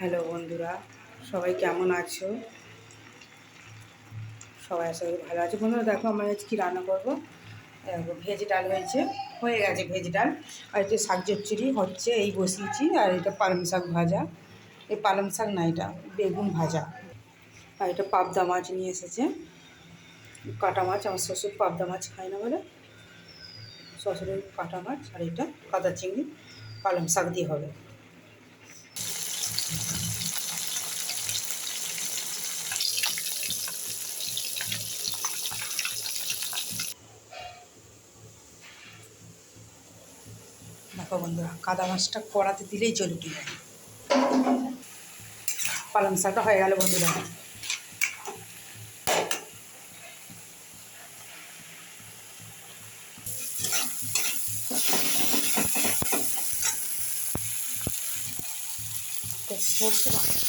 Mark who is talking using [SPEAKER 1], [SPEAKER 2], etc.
[SPEAKER 1] Hello বন্ধুরা, সবাই কেমন আছো? সবাই আশা করি ভালো আছে। বন্ধুরা দেখো, আমি আজ কী রান্না করবো। ভেজ ডাল হয়ে গেছে ভেজ ডাল। আর এটা শাক চচ্চড়ি হচ্ছে, এই বসিয়েছি। আর এটা পালং শাক ভাজা, এই পালং শাক না, এটা বেগুন ভাজা। আর এটা পাবদা মাছ নিয়ে এসেছে, কাটা মাছ। আমার শ্বশুর পাবদা মাছ খায় না বলে শ্বশুরের কাটা মাছ। আর এটা কাদা চিংড়ি পালং শাক দিয়ে হবে। দেখো বন্ধুরা, কাদা মাছটা কড়াতে দিলেই জল উঠে যায়। পালং শাকটা হয়ে গেল বন্ধুরা। সর্ষে বাটা